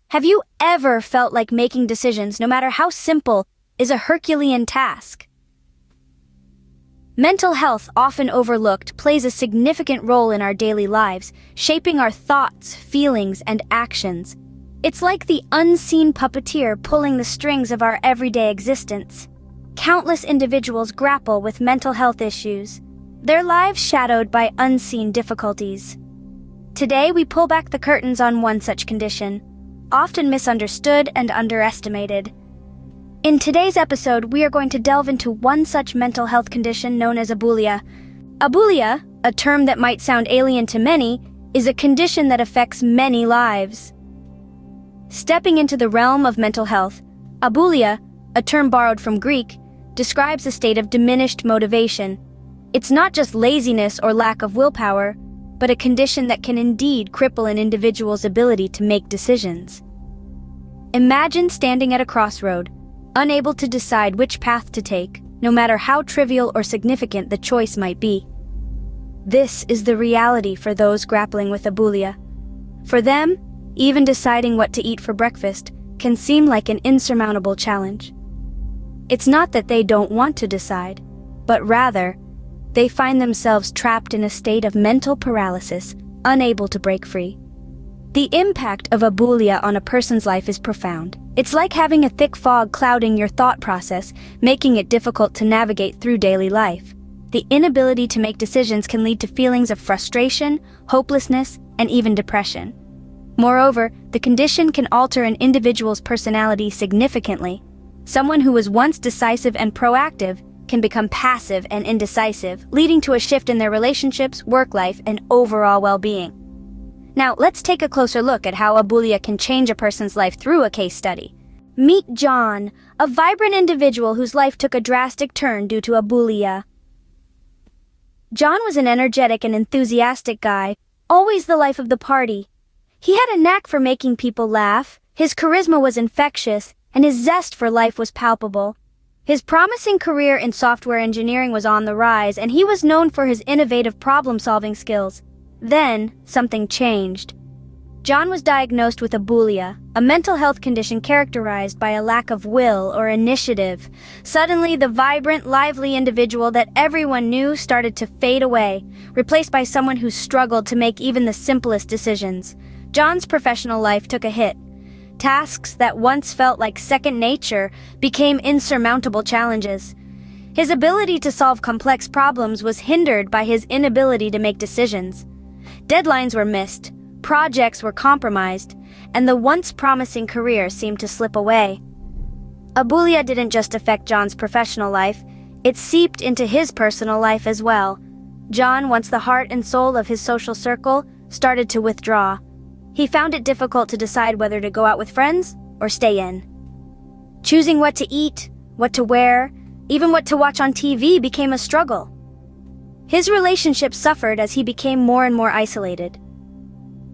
Have you ever felt like making decisions, no matter how simple, is a Herculean task? Mental health, often overlooked, plays a significant role in our daily lives, shaping our thoughts, feelings, and actions. It's like the unseen puppeteer pulling the strings of our everyday existence. Countless individuals grapple with mental health issues, their lives shadowed by unseen difficulties. Today, we pull back the curtains on one such condition, often misunderstood and underestimated. In today's episode, we are going to delve into one such mental health condition known as Abulia. Abulia, a term that might sound alien to many, is a condition that affects many lives. Stepping into the realm of mental health, Abulia, a term borrowed from Greek, describes a state of diminished motivation. It's not just laziness or lack of willpower, but a condition that can indeed cripple an individual's ability to make decisions. Imagine standing at a crossroad, unable to decide which path to take, no matter how trivial or significant the choice might be. This is the reality for those grappling with Abulia. For them, even deciding what to eat for breakfast can seem like an insurmountable challenge. It's not that they don't want to decide, but rather, they find themselves trapped in a state of mental paralysis, unable to break free. The impact of Abulia on a person's life is profound. It's like having a thick fog clouding your thought process, making it difficult to navigate through daily life. The inability to make decisions can lead to feelings of frustration, hopelessness, and even depression. Moreover, the condition can alter an individual's personality significantly. Someone who was once decisive and proactive can become passive and indecisive, leading to a shift in their relationships, work life, and overall well-being. Now, let's take a closer look at how Abulia can change a person's life through a case study. Meet John, a vibrant individual whose life took a drastic turn due to Abulia. John was an energetic and enthusiastic guy, always the life of the party. He had a knack for making people laugh, his charisma was infectious, and his zest for life was palpable. His promising career in software engineering was on the rise, and he was known for his innovative problem-solving skills. Then, something changed. John was diagnosed with Abulia, a mental health condition characterized by a lack of will or initiative. Suddenly, the vibrant, lively individual that everyone knew started to fade away, replaced by someone who struggled to make even the simplest decisions. John's professional life took a hit. Tasks that once felt like second nature became insurmountable challenges. His ability to solve complex problems was hindered by his inability to make decisions. Deadlines were missed, projects were compromised, and the once promising career seemed to slip away. Abulia didn't just affect John's professional life, it seeped into his personal life as well. John, once the heart and soul of his social circle, started to withdraw. He found it difficult to decide whether to go out with friends or stay in. Choosing what to eat, what to wear, even what to watch on TV became a struggle. His relationship suffered as he became more and more isolated.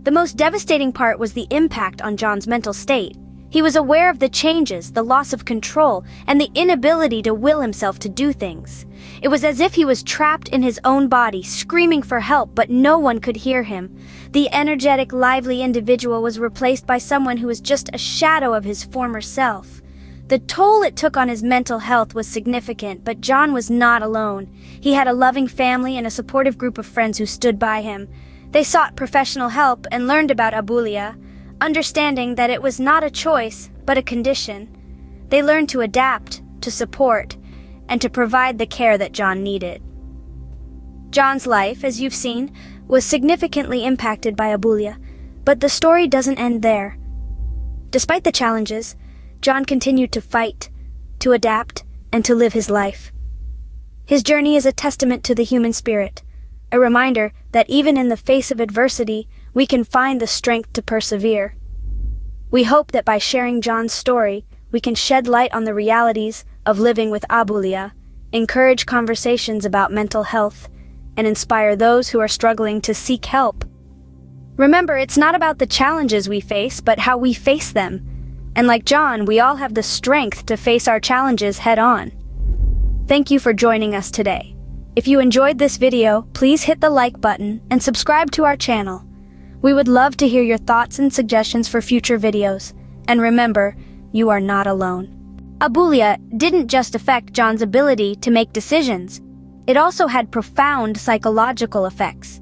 The most devastating part was the impact on John's mental state. He was aware of the changes, the loss of control, and the inability to will himself to do things. It was as if he was trapped in his own body, screaming for help, but no one could hear him. The energetic, lively individual was replaced by someone who was just a shadow of his former self. The toll it took on his mental health was significant, but John was not alone. He had a loving family and a supportive group of friends who stood by him. They sought professional help and learned about Abulia, understanding that it was not a choice, but a condition. They learned to adapt, to support, and to provide the care that John needed. John's life, as you've seen, was significantly impacted by Abulia, but the story doesn't end there. Despite the challenges, John continued to fight, to adapt, and to live his life. His journey is a testament to the human spirit, a reminder that even in the face of adversity, we can find the strength to persevere. We hope that by sharing John's story, we can shed light on the realities of living with Abulia, encourage conversations about mental health, and inspire those who are struggling to seek help. Remember, it's not about the challenges we face, but how we face them. And like John, we all have the strength to face our challenges head-on. Thank you for joining us today. If you enjoyed this video, please hit the like button and subscribe to our channel. We would love to hear your thoughts and suggestions for future videos. And remember, you are not alone. Abulia didn't just affect John's ability to make decisions. It also had profound psychological effects.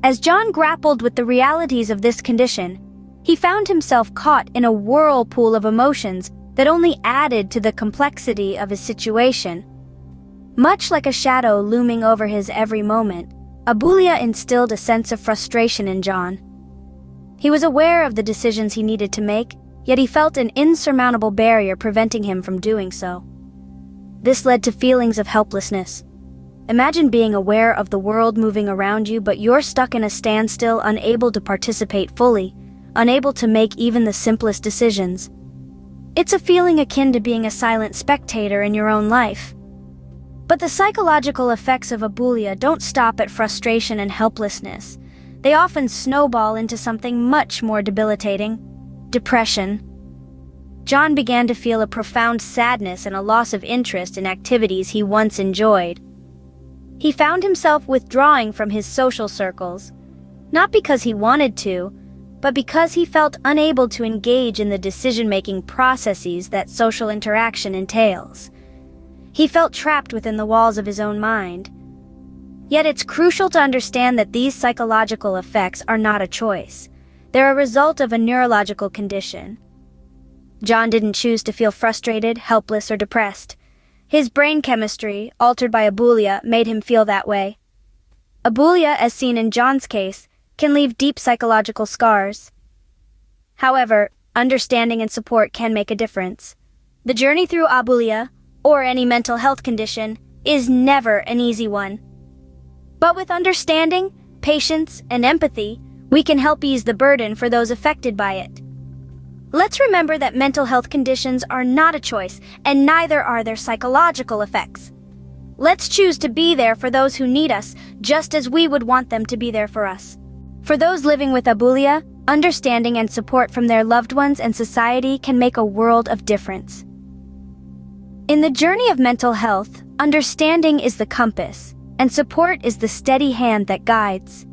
As John grappled with the realities of this condition, he found himself caught in a whirlpool of emotions that only added to the complexity of his situation. Much like a shadow looming over his every moment, Abulia instilled a sense of frustration in John. He was aware of the decisions he needed to make, yet he felt an insurmountable barrier preventing him from doing so. This led to feelings of helplessness. Imagine being aware of the world moving around you, but you're stuck in a standstill, unable to participate fully, unable to make even the simplest decisions. It's a feeling akin to being a silent spectator in your own life. But the psychological effects of Abulia don't stop at frustration and helplessness. They often snowball into something much more debilitating: depression. John began to feel a profound sadness and a loss of interest in activities he once enjoyed. He found himself withdrawing from his social circles, not because he wanted to, but because he felt unable to engage in the decision-making processes that social interaction entails. He felt trapped within the walls of his own mind. Yet it's crucial to understand that these psychological effects are not a choice. They're a result of a neurological condition. John didn't choose to feel frustrated, helpless, or depressed. His brain chemistry, altered by Abulia, made him feel that way. Abulia, as seen in John's case, can leave deep psychological scars. However, understanding and support can make a difference. The journey through Abulia, or any mental health condition, is never an easy one. But with understanding, patience, and empathy, we can help ease the burden for those affected by it. Let's remember that mental health conditions are not a choice, and neither are their psychological effects. Let's choose to be there for those who need us, just as we would want them to be there for us. For those living with Abulia, understanding and support from their loved ones and society can make a world of difference. In the journey of mental health, understanding is the compass, and support is the steady hand that guides.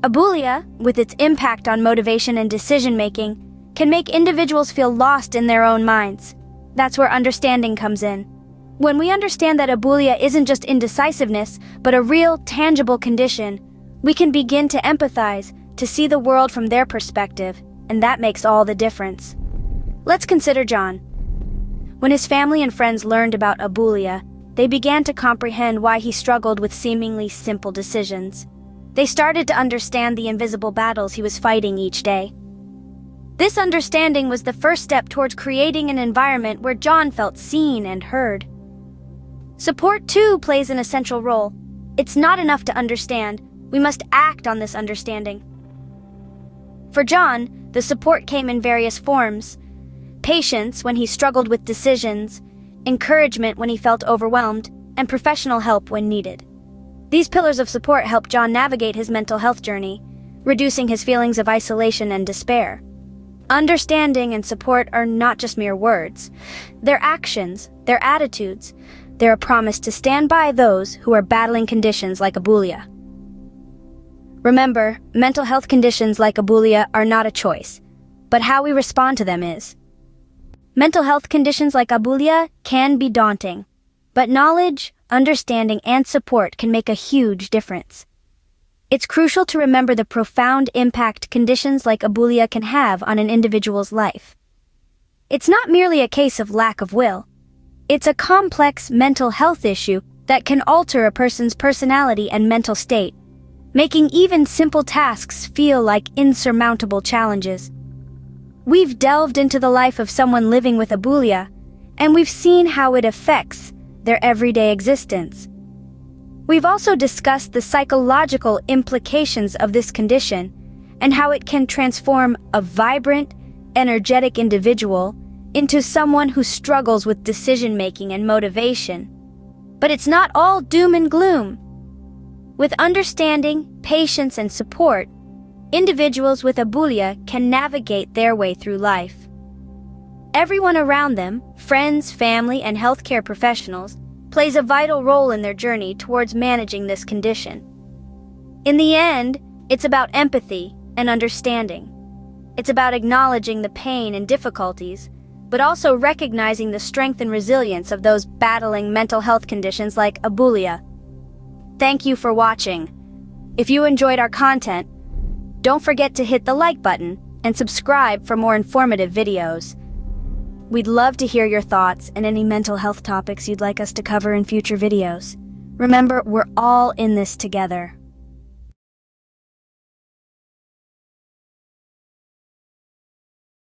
Abulia, with its impact on motivation and decision-making, can make individuals feel lost in their own minds. That's where understanding comes in. When we understand that Abulia isn't just indecisiveness, but a real, tangible condition, we can begin to empathize, to see the world from their perspective, and that makes all the difference. Let's consider John. When his family and friends learned about Abulia, they began to comprehend why he struggled with seemingly simple decisions. They started to understand the invisible battles he was fighting each day. This understanding was the first step towards creating an environment where John felt seen and heard. Support, too, plays an essential role. It's not enough to understand. We must act on this understanding. For John, the support came in various forms: patience when he struggled with decisions, encouragement when he felt overwhelmed, and professional help when needed. These pillars of support helped John navigate his mental health journey, reducing his feelings of isolation and despair. Understanding and support are not just mere words. They're actions, they're attitudes. They're a promise to stand by those who are battling conditions like Abulia. Remember, mental health conditions like Abulia are not a choice, but how we respond to them is. Mental health conditions like Abulia can be daunting, but knowledge, understanding, and support can make a huge difference. It's crucial to remember the profound impact conditions like Abulia can have on an individual's life. It's not merely a case of lack of will. It's a complex mental health issue that can alter a person's personality and mental state, making even simple tasks feel like insurmountable challenges. We've delved into the life of someone living with Abulia, and we've seen how it affects their everyday existence. We've also discussed the psychological implications of this condition and how it can transform a vibrant, energetic individual into someone who struggles with decision-making and motivation. But it's not all doom and gloom. With understanding, patience, and support, individuals with Abulia can navigate their way through life. Everyone around them, friends, family, and healthcare professionals, plays a vital role in their journey towards managing this condition. In the end, it's about empathy and understanding. It's about acknowledging the pain and difficulties, but also recognizing the strength and resilience of those battling mental health conditions like Abulia. Thank you for watching. If you enjoyed our content, don't forget to hit the like button and subscribe for more informative videos. We'd love to hear your thoughts and any mental health topics you'd like us to cover in future videos. Remember, we're all in this together.